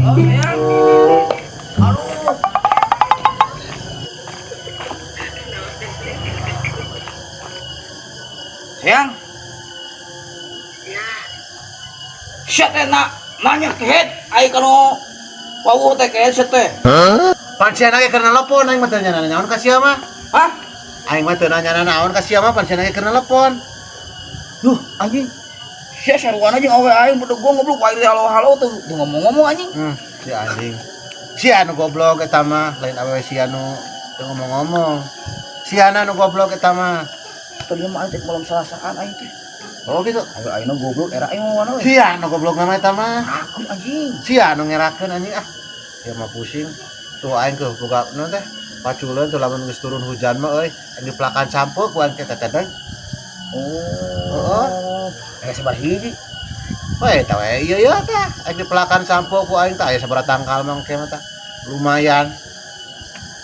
Sayang. Siya teh nanya kehet ai kanu wawuh teh kehet siya teh. Pan sia nage keur nelpon aing mah teu nanya naon ka sia mah. Hah? Aing mah teu nanya naon ka sia mah pan sia nage keur nelpon. Duh, anjing. Sia saruana jeung awe aing beudeung goblok wae halo-halo tuh ngomong-ngomong anjing. Si anjing. Sia nu goblok eta mah, lain awewe sia nu teu ngomong-ngomong. Siana nu goblok eta mah. Tadi mah aing malam salasaan aing teh. Oh gitu. Awe aing goblok era aing mah we. Sia nu goblok nama eta mah. Aku anjing. Sia nu ngerakeun anjing ah. Ya mah pusing. Tuh aing ke boga naon teh? Paculeun tuh lamun geus turun hujan mah euy, aing dipelakan sampo ku aing teh teh. Oh. Sabar hiji. Weh, eta we ieu tah. Aing dipelakan sampo ku aing teh aya sabaraha tangkal mah kieu mah tah. Lumayan.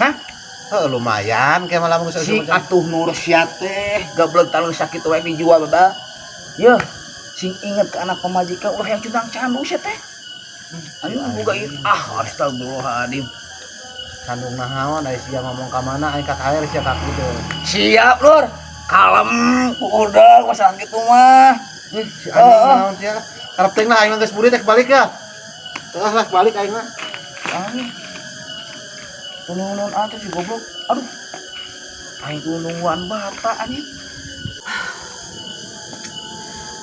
Hah? Heuh lumayan kieu mah lamun geus Si atuh nur sia teh gablek talung sakit wae dijual baba. Yeuh, sing inget ke anak pamajikan ulah yang cundang candu sia teh. Anu boga ieu astagfirullahaladzim. Kandung nahaon aya sia ngomong ka mana aing ka kaler sia ka kitu. Siap, Lur. Kalem udah masalah gitu mah. Si anjing naon sia. Karep teh aing geus buri teh balik ya. Teuh lah balik aing mah. Anjing. Tunun atuh si goblok. Aduh. Aing tunungan bata anjing.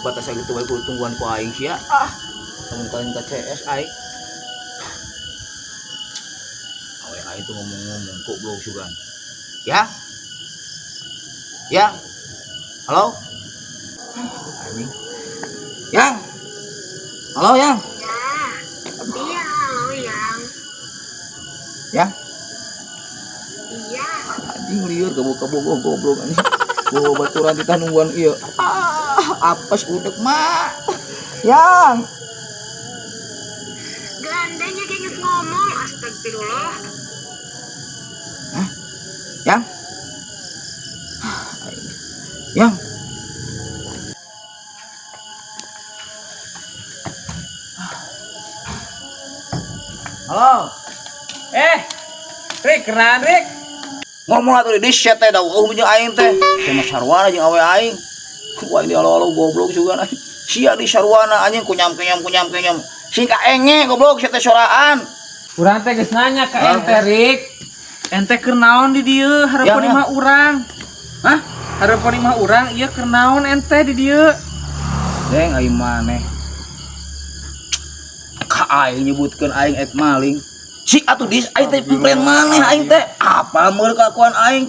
Bata sakitu wae kudu tungguan ku aing sia. Temen-temen ka CS aing. Awe aing tuh ngomong-ngomong goblok sugan. Ya? Ya? Halo? Anjing. Yang? Halo, Yang? Iya, halo Yang. Yang? Iya. Anjing lieur kabog-kabog goblok anjing. Bawa baturan di tanungguan ieu. Apes udek mah. Yang. Gelandanya kayak ngomong, astagfirullah. Yang. Yang. Halo. Rik, kenalan Rik. Ngomong atuh di shit teh da jeung aing teh. Sama sarwana jeung awe aing. Wah ini alo-alo goblok juga anjing. Sia di sarwana anjing kunyam. Sing ka enge goblok sia teh soraan. Urang teh geus nanya ka ente Rik. Ente keur naon di dieu? Hareupeun Ya. imah urang. Hah? Hareupeun imah urang ieu keur naon ente di dieu? Deng aing maneh. Ka aing nyebutkeun aing et maling. Si atuh dis aing teh pempren maneh aing teh. Apa meur kelakuan aing?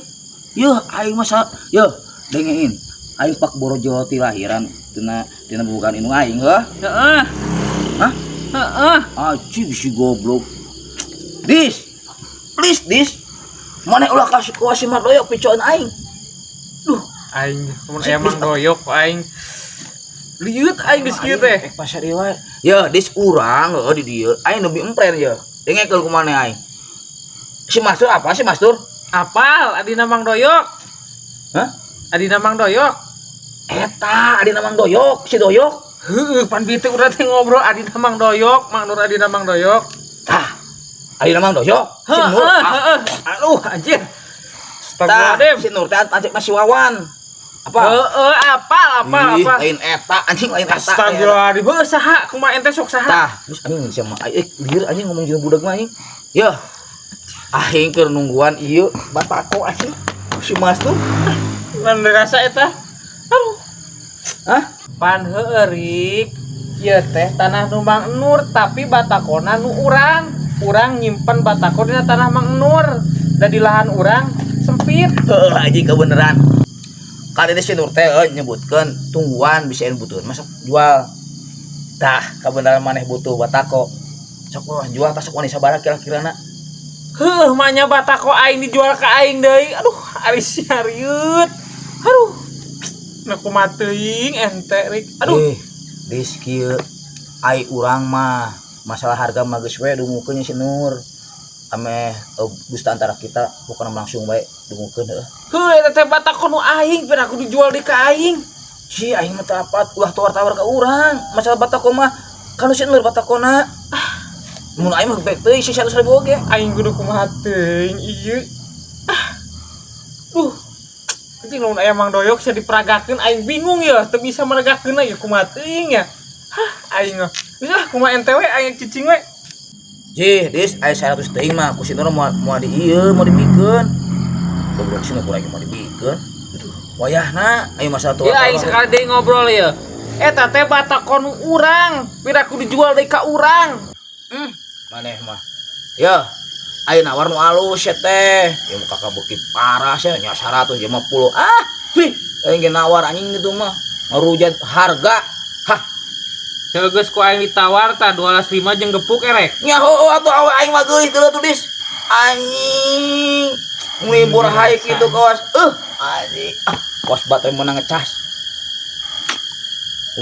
Yeuh aing masa yeuh dengein. Aing pak borojo ti lahiran tina bukan indung aing heuh. Heeh. Hah? Heeh. Acing si goblok. Dis. Please dis. Maneh ulah kasih mah doyok picoan aing. Duh, Aing mun emang doyok aing. Liut aing geus kieu teh. Pasar ieu wae. Ya, dis urang heuh di dieu. Aing lebih empren ya. Dengekeun kumaneh aing. Si Mastur apa sih Mastur? Apal adina Mang Doyok? Hah? Adina Mang Doyok? Eta adina Mang Doyok, si Doyok. Heueuh, pan bitu urang teh ngobrol adina Mang Doyok, Mang Nur adina Mang Doyok. Tah. Adina Mang Doyok. Si Nur. Heeh. Aduh, anjir. Tah, Astagfirullahaladzim. si Nur teh anjing masih wawan. Apa? Heeh, apal. Ih, lain eta anjing lain eta. Astagfirullahaladzim. Heuh, saha? Kumaha ente sok saha? Tah, terus anjing sama aing lieur anjing ngomong jeung budak mah anjing. Yeuh. Aing keur nungguan ieu batako anjing. Si Mastur. Lan rasa eta. Aduh. Hah? Pan heueuh Rik. Ieu teh tanah nu Mang Nur tapi batakona nu urang. Urang nyimpen batako dina tanah Mang Nur. Da di lahan urang sempit. Heuh anjing kebeneran. Kali ini si Nur teh nyebutkeun tungguan bisa butuh masuk jual. Tah, kebenaran maneh butuh batako. Sok urang jual tah sok wani sabaraha kira-kirana. Heuh, manya batako aing dijual ka aing deui. Aduh, ari siariut. Aduh. Na kumaha teuing ente Rik. Aduh. Dis kieu ai urang mah masalah harga mah geus we dumukeun si Nur. Ame gusta antara kita bukan langsung bae dumukeun heuh. Heuh, eta teh batako nu aing pira kudu dijual di ka aing. Si aing mah teu apat ulah tawar-tawar ka urang. Masalah batako mah kan si Nur batakona. mun aing mah bek teuing si 100.000 oge. Aing kudu kumaha teuing ieu. Duh. Anjing lamun aya Mang Doyok sia diperagakeun aing bingung ya, teu bisa meragakeunna ya kumaha teuing ya. Aing mah. Bisa kumaha NTW aing cicing we. Jih, dis aya 100 teuing mah ku sinur mau di ieu mau dibikeun. Goblok sinur kurang mau dibikeun. Wayahna ayo masa tua. Ya aing sakali deui ngobrol ya. Eta teh batakon urang, pira kudu dijual deui ka urang. Maneh mah. Ya, ayo nawar nu alus ya teh. Ya muka kabeuki parah sia nya 150. Ah, wih, aing ge nawar anjing gitu mah. Ngarujat harga. Hah, Ya geus ku aing ditawar tah 12.5 jeung gepuk erek. nya heueuh atuh awe aing mah geulis deuleu tuh dis. Anjing. Nglibur hae kitu kawas. Anjing. Kawas baterai meunang ngecas.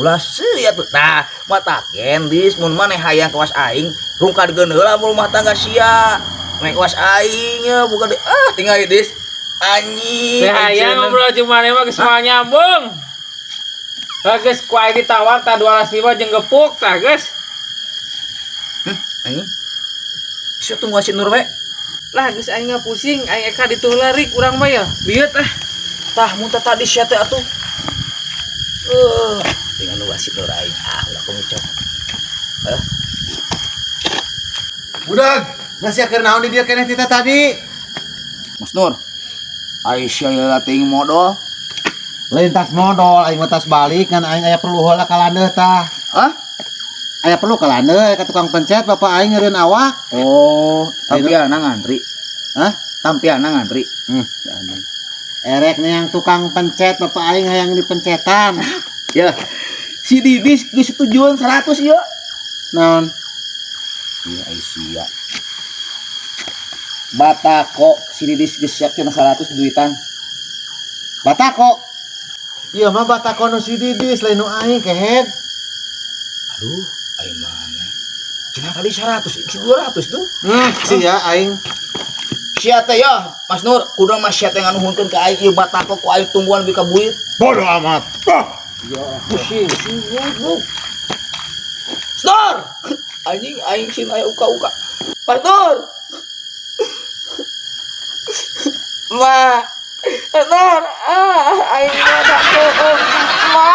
Ulah seuy atuh. Nah, mataken dis mun maneh hayang kawas aing, rungkadkeun heula mun rumah tangga sia. Meh kawas aing ya bukan tinggal dis. Anjing. Teh hayang ngobrol jeung maneh mah geus moal nyambung. Geus ku aing ditawar tah 12.5 jeung gepuk tah geus. Anjing. Sia tunggu si Nur we. Lah geus aing pusing, aing eka dituhlarik urang mah ya. Lieu teh. Tah mun tadi sia teh atuh. Dengan wasit Nur aing ulah pengucap. Budak, ngasih keur naon di dieu keneh tita tadi? Mas Nur. Aisyah ya teuing modal. Lain tas modal, aing mah tas balik kan aing aya perlu heula ka landeuh tah. Hah? Aya perlu ka landeuh ka tukang pencet bapak aing ngeureun awak. Oh, tampiana ngantri. Hah? Tampiana ngantri. Erek nih yang tukang pencet bapak aing hayang dipencetan. Ya. Si Didis geus setujuan 100 ya. Naon? Iya Aisyah. Batako si Didis geus siap cenah 100 duitan. Batako. Iya mah batako nu si Didis lain nu aing kehead. Aduh, aing mana? Cenah tadi 100, si 200 tuh. Sia aing. Sia teh ya, Mas Nur, kudu mah sia teh nganuhunkeun ka aing ieu batako ku aing tungguan bi ka buit. Bodoh amat. Ya, pusing. Snor! Anjing aing sin aya uka-uka. Mas Nur. Ma. Nur, aing ada tuh. Ma.